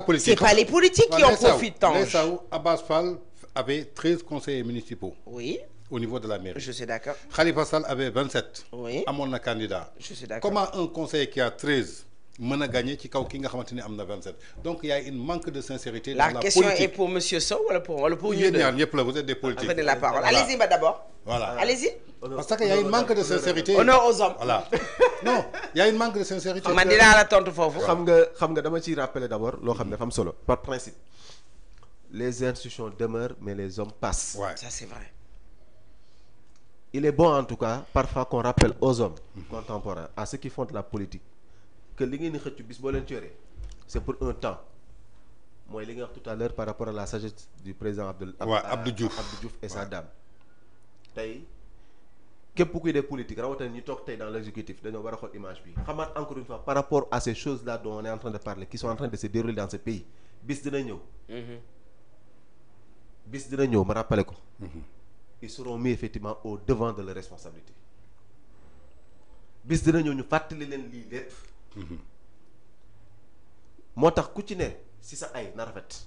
politique. C'est pas les politiques qui en profitent, Tange. Saou Abbas Fall avait 13 conseillers municipaux. Oui. Au niveau de la mairie. Je suis d'accord. Khalifa Sall avait 27. Oui. Amoon na candidat. Je suis d'accord. Comment un conseiller qui a 13 mën a gagner ci kaw ki nga xamante ni am na 27 donc il y a une manque de sincérité. La dans la question politique. est pour monsieur Sow wala pour yéen ñaar ñëpp la vous êtes des politiques. Prenez la parole. Voilà. Allez-y d'abord. Voilà. Allez-y. Parce qu'il y a une manque de sincérité. Honneur aux hommes. Voilà. Non, il y a une manque de sincérité. man dinaa la tontu foofu. xam nga dama ciy rappeler d'abord loo xam ne dafa am solo par principe les institutions demeurent mais les hommes passent. Ouais. Ça c'est vrai. Il est bon en tout cas parfois qu'on rappelle aux hommes contemporains à ceux qui font de la politique que li ngeen di xëccu bis boo leen ci yoree c'est pour un temps mooy li nga wax tout à l'heure par rapport à la sagesse du président Abdou Diouf et sa dame tey képp kuy def politique rawatina ñi toog tey dans l'exécutif dañoo war a xool image bi xamaat encore une fois par rapport à ces choses là dont on est en train de parler qui sont en train de se dérouler dans ce pays bis dina ñëw ma rappelé ko ils seront mis effectivement au devant de leurs responsabilités bis dina ñëw ñu fàttali leen lii lépp moo tax ku ci ne si sa ay na rafet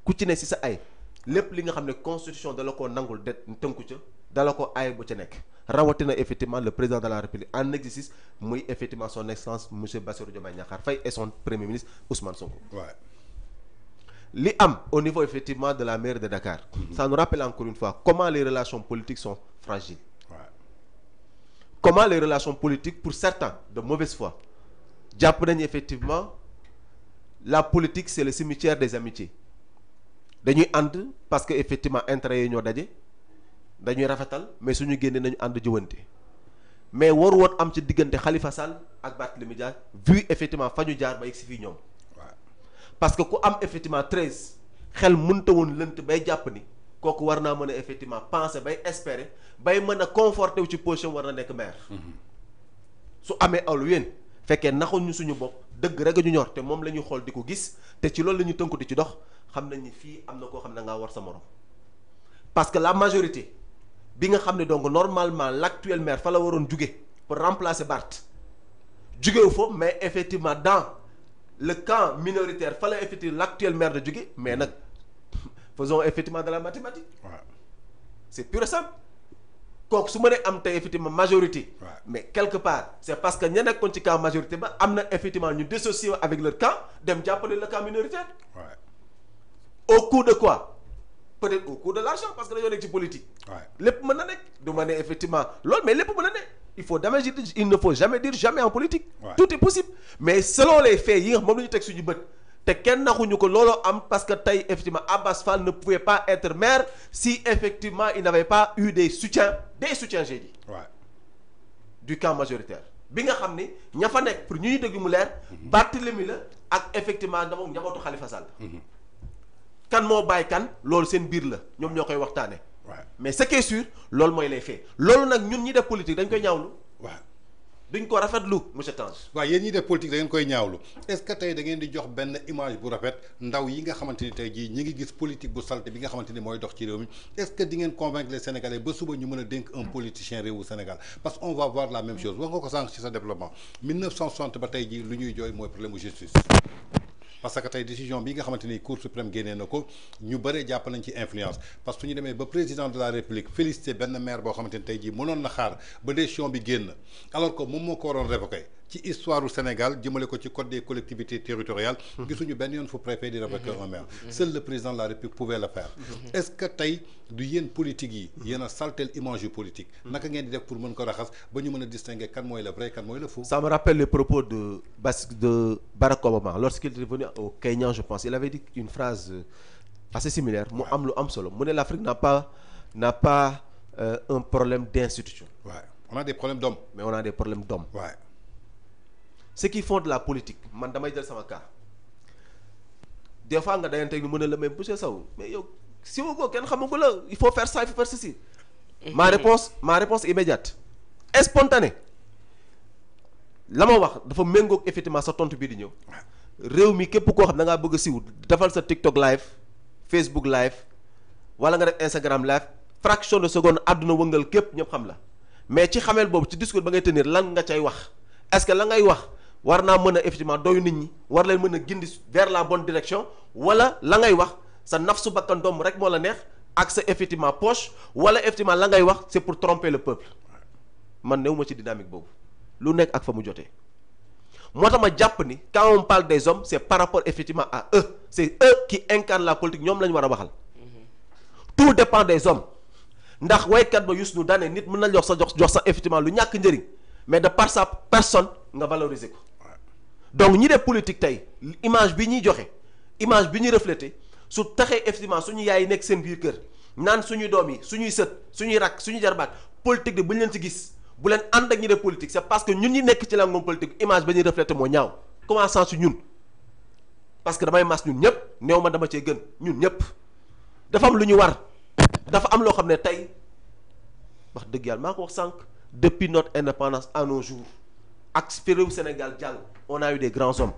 ku ci ne si sa ay lépp li nga xam ne constitution dala ko nangul de tënku ca dala ko ay bu ca nekk rawatina effectivement le président de la république en exercice muy effectivement son excellence monsieur Bassirou Diomaye Diakhar Faye et son premier ministre Ousmane Sonko. Ouais. Li am au niveau effectivement de la mairie de Dakar. Ça nous rappelle encore une fois comment les relations politiques sont fragiles. Ouais. Comment les relations politiques pour certains de mauvaise foi jàpp nañu effectivement la politique c'est le cimetière des amitiés dañuy ànd parce que effectivement intérêt yi ñoo daje dañuy rafetal mais suñu génnee nañu ànd jëwante mais waru woon am ci diggante Khalifa Sall ak Barthélémy Dias vu effectivement fa ñu jaar ba yegg si fii ñoom parce que ku am effectivement 13 xel mënta woon lënt bay jàpp ni kooku war naa mën a effectivement penser bay espérer bay mën a conforter wu ci position war na nekk maire su amee alu yéen fekkee naxuñ ñu suñu bopp dëgg rek ñu ñor te moom la ñuy xool di ko gis te ci loolu la ñu tënku di ci dox xam nañ ni fii am na koo xam ne ngaa war sa morom parce que la majorité bi nga xam ne donc normalement l'actuel maire fa la waroon juge pour remplacer Barth jugewu fa mais effectivement dans le camp minoritaire fa la effectivement l'actuel maire de juge mais nag faisons effectivement de la mathématique. Ouais. C'est pur et simple. kooku su ma nee am tey effectivement majorité. Ouais. Mais quelque part c'est parce que ña nekkoon ci camp majorité ba am na effectivement ñu dissocier avec leur camp dem jàppale le camp minoritaire. Ouais. Au coût de quoi? Peut-être au coût de l'argent parce que dañoo nekk ci politique. Lépp mën na nekk du ma ne effectivement loolu mais lépp mën na nekk il ne faut jamais dire jamais en politique. Ouais. Tout est possible mais selon les faits yi nga xam moom la ñu teg suñu bët. te kenn naxuñu ko looloo am parce que tey effectivement Abbas Fall ne pouvait pas être maire si effectivement il n'avait pas eu des soutiens j'ai dit. Ouais. Du camp majoritaire bi nga xam ni ña fa nekk pour ñu ñu dégg mu leer. Barthélémy la ak effectivement dama njabootu Khalifa Sall. Kan moo bàyyi kan loolu seen biir la ñoom ñoo koy waxtaane. Mais ce qui est sûr loolu mooy les faits loolu nag ñun ñi def politique dañ koy ñaawlu. waaw. duñ ko rafetlu monsieur Tange. waaw yéen ñi def politique da ngeen koy ñaawlu est-ce que tey da ngeen di jox benn image bu rafet ndaw yi nga xamante ni tey jii ñi ngi gis politique bu salte bi nga xamante ni mooy dox ci réew mi est-ce que di ngeen convaincre les Sénégalais ba suba ñu mën a dénk un politicien réewu Sénégal parce que on va voir la même chose wax nga ko sànq ci sa développement 1960 ba tey jii lu ñuy jooy mooy problème mu justice. parce que tey décision bi nga xamante ni Cour suprême génnee na ko ñu bëree jàpp nañ ci influence parce que su ñu demee ba président de la République félicité benn maire boo xamante ni tey jii mënoon na xaar ba décision bi génn alors que moom moo ko waroon révoqué ci histoire du Sénégal jëmale ko ci code des collectivités territoriales gisuñu benn yoon fu préfet di révoquer un maire seul le président de la République pouvait le faire est-ce que tey du yéen politique yi yéen a saltel image yu politique naka ngeen di def pour mën ko raxas ba ñu mën a distinguer kan mooy le vrai kan mooy le faux. Ça me rappelle les propos de Barack Obama lorsqu'il est venu au Kenya je pense il avait dit une phrase assez similaire mu am lu am solo mu ne l'Afrique n'a pas un problème d'institution. Ouais. On a des problèmes d'hommes. Mais on a des problèmes d'hommes. Ouais. Ceux qui font de la politique man damay jël sama cas des fois nga dayante ñu mën a la mais monsieur Sow mais yow si ko kenn xamagu la il faut faire ça il faut faire ceci. ma réponse immédiate et spontanée la ma wax dafa méngoog effectivement sa tontu bii di ñëw réew mi képp koo xam da ngaa bëgg a siw defal sa TikTok live Facebook live wala nga def Instagram live fraction de seconde àdduna wëngal képp ñëpp xam la mais ci xamel boobu ci discours ba ngay tenir lan nga cay wax est-ce que la ngay wax war naa mën a effectivement doyu nit ñi war leen mën a gindi vers la bonne direction wala la ngay wax sa nafsu bakkan doom rek moo la neex ak sa effectivement poche wala effectivement la ngay wax c'est pour tromper le peuple man néew ma ci dynamique boobu lu nekk ak fa mu jotee moo tax ma jàpp ni quand on parle des hommes c'est par rapport effectivement à eux c'est eux qui incarnent la politique ñoom la ñu war a waxal tout dépend des hommes ndax waykat ba Youssou Ndour daane nit mën na jox sa effectivement lu ñàkk njëriñ mais de par sa personne nga valoriser ko donc ñi def politique tey image bi ñuy joxe image bi ñuy refléter su taxee effectivement suñu yaay yi nekk seen biir kër naan suñuy doom yi suñuy sët suñuy rakk suñuy jarbaat politique de bu ñu leen ci gis bu leen ànd ak ñi def politique c'est parce que ñun ñi nekk ci la ngoom politique image ba ñuy refléter moo ñaaw commençant su ñun parce que damay mas ñun ñëpp néew ma dama cee gën ñun ñëpp dafa am lu ñu war dafa am loo xam ne tey wax dëgg yàlla maa ko wax sànq depuis notre indépendance à nos jours ak réew Sénégal jàll on a eu des grands hommes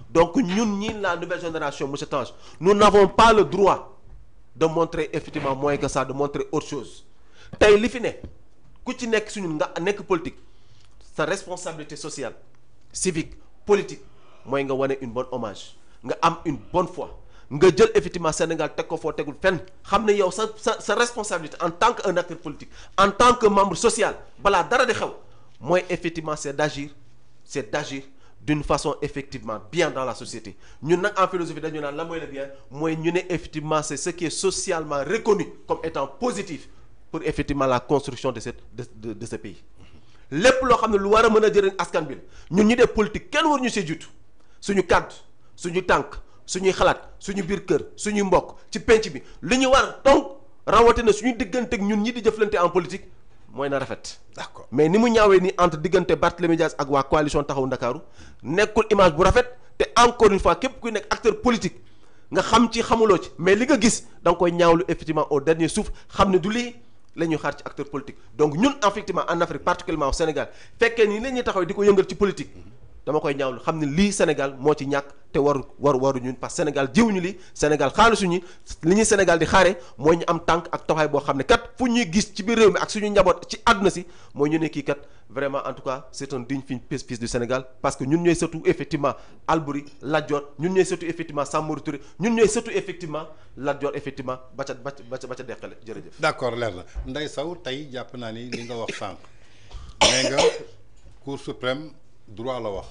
donc ñun ñi la nouvelle génération monsieur Tange nous n'avons pas le droit de montrer effectivement moins que ça de montrer autre chose tey li fi ne ku ci nekk suñu nga nekk politique sa responsabilité sociale civique politique mooy nga wane une bonne hommage nga am une bonne foi nga jël effectivement Sénégal teg ko foo tegul fenn xam ne yow sa responsabilité en tant que un acteur politique en tant que membre social balaa dara di xew mooy effectivement c'est d'agir d'une façon effectivement bien dans la société ñun nag en philosophie dañu naan la mooy le bien mooy ñu ne effectivement c'est ce qui est socialement reconnu comme étant positif pour effectivement la construction de ce pays lépp loo xam ne lu war a mën a jëriñ askan bi la ñun ñi def politique kenn war ñu see jiitu suñu kàddu suñu tànk suñuy xalaat suñu biir kër suñuy mbokk ci penc bi li ñu war donc rawatina suñu digganteeg ñun ñi di jëflante en politique mooy na rafet. D'accord. Mais ni mu ñaawee ni entre diggante Barthélémy Dias ak waa coalition taxawu Ndakaaru nekkul image bu rafet te encore une fois képp kuy nekk acteur politique nga xam ci xamuloo ci mais li nga gis da nga koy ñaawlu effectivement au dernier souffle xam ne du lii la ñuy xaar ci acteur politique donc ñun effectivement en Afrique particulièrement au Sénégal fekkee nii la ñuy taxaw di ko yëngal ci politique dama koy ñaawlu xam ne lii Sénégal moo ci ñàkk te waru ñun parce que Sénégal jiwuñu lii Sénégal xaalisuñu li ñuy Sénégal di xaare mooy ñu am tànk ak taxawaay boo xam ne kat fu ñuy gis ci biir réew mi ak suñu njaboot ci àdduna si mooy ñu ne kii kat vraiment en tout cas c'est un digne fils du Sénégal parce que ñun ñooy surtout effectivement Albouri Lat Dior ñun ñooy surtout effectivement Samori Touré ñun ñooy surtout effectivement Lat Dior effectivement ba ca deqale jërëjëf. D'accord leer na Ndeye Sow tey jàpp naa ni li nga wax sànq nee nga Cour suprême droit la wax